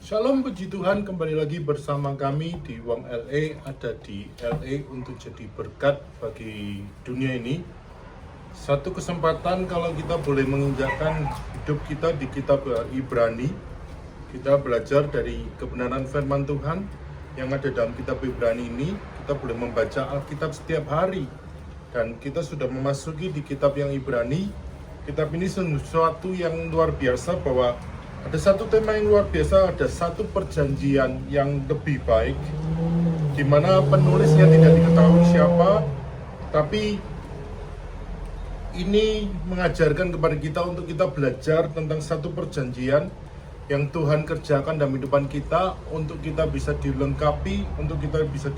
Shalom, puji Tuhan, kembali lagi bersama kami di Wong LA. Ada di LA untuk jadi berkat bagi dunia ini. Satu kesempatan kalau kita boleh menginjakkan hidup kita di kitab Ibrani. Kita belajar dari kebenaran firman Tuhan yang ada dalam kitab Ibrani ini. Kita boleh membaca Alkitab setiap hari. Dan kita sudah memasuki di kitab yang Ibrani. Kitab ini sesuatu yang luar biasa, bahwa ada satu tema yang luar biasa, ada satu perjanjian yang lebih baik, di mana penulisnya tidak diketahui siapa, tapi ini mengajarkan kepada kita untuk kita belajar tentang satu perjanjian yang Tuhan kerjakan dalam kehidupan kita, untuk kita bisa dilengkapi, untuk kita bisa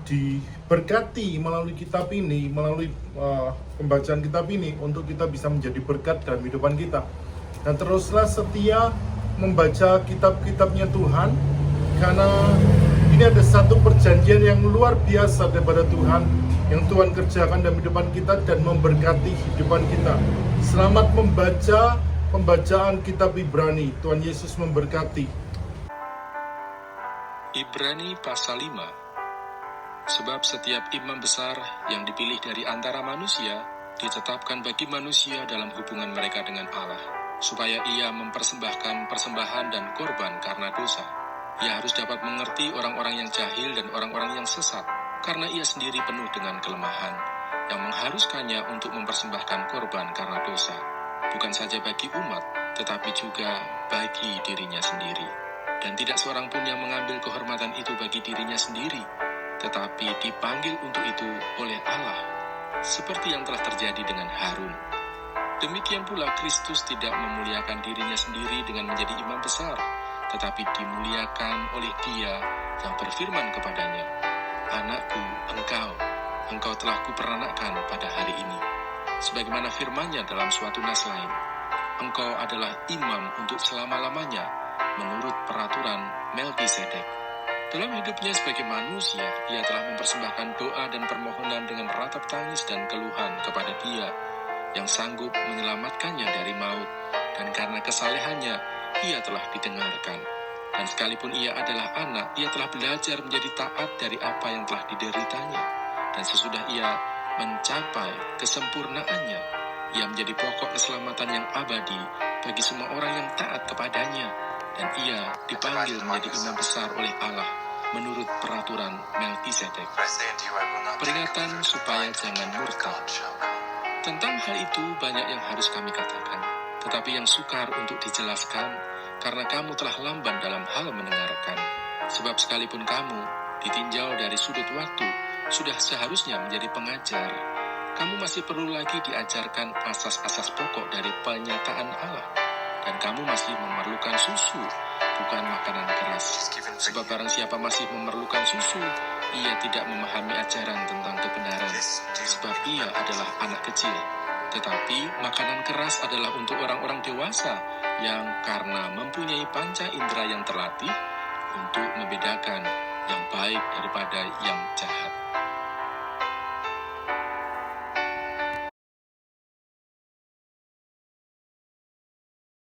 diberkati melalui kitab ini, melalui pembacaan kitab ini, untuk kita bisa menjadi berkat dalam kehidupan kita. Dan teruslah setia membaca kitab-kitabnya Tuhan, karena ini ada satu perjanjian yang luar biasa daripada Tuhan, yang Tuhan kerjakan dalam kehidupan kita dan memberkati kehidupan kita. Selamat membaca pembacaan kitab Ibrani. Tuhan Yesus memberkati. Ibrani pasal 5. Sebab setiap imam besar yang dipilih dari antara manusia ditetapkan bagi manusia dalam hubungan mereka dengan Allah, supaya ia mempersembahkan persembahan dan korban karena dosa. Ia harus dapat mengerti orang-orang yang jahil dan orang-orang yang sesat, karena ia sendiri penuh dengan kelemahan, yang mengharuskannya untuk mempersembahkan korban karena dosa, bukan saja bagi umat, tetapi juga bagi dirinya sendiri. Dan tidak seorang pun yang mengambil kehormatan itu bagi dirinya sendiri, tetapi dipanggil untuk itu oleh Allah, seperti yang telah terjadi dengan Harun. Demikian pula Kristus tidak memuliakan dirinya sendiri dengan menjadi imam besar, tetapi dimuliakan oleh Dia yang berfirman kepadanya, "Anakku, engkau telah kuperanakkan pada hari ini." Sebagaimana firman-Nya dalam suatu nas lain, "Engkau adalah imam untuk selama-lamanya, menurut peraturan Melkisedek." Dalam hidupnya sebagai manusia, ia telah mempersembahkan doa dan permohonan dengan ratap tangis dan keluhan kepada Dia yang sanggup menyelamatkannya dari maut, dan karena kesalehannya ia telah didengarkan. Dan sekalipun ia adalah anak, ia telah belajar menjadi taat dari apa yang telah dideritanya. Dan sesudah ia mencapai kesempurnaannya, ia menjadi pokok keselamatan yang abadi bagi semua orang yang taat kepadanya. Dan ia dipanggil menjadi imam besar oleh Allah menurut peraturan Melkisedek. Peringatan supaya jangan murtad. Tentang hal itu banyak yang harus kami katakan, tetapi yang sukar untuk dijelaskan, karena kamu telah lamban dalam hal mendengarkan. Sebab sekalipun kamu ditinjau dari sudut waktu, sudah seharusnya menjadi pengajar, kamu masih perlu lagi diajarkan asas-asas pokok dari penyataan Allah. Dan kamu masih memerlukan susu, bukan makanan keras. Sebab barang siapa masih memerlukan susu, ia tidak memahami ajaran tentang kebenaran, sebab ia adalah anak kecil. Tetapi makanan keras adalah untuk orang-orang dewasa, yang karena mempunyai panca indera yang terlatih, untuk membedakan yang baik daripada yang jahat.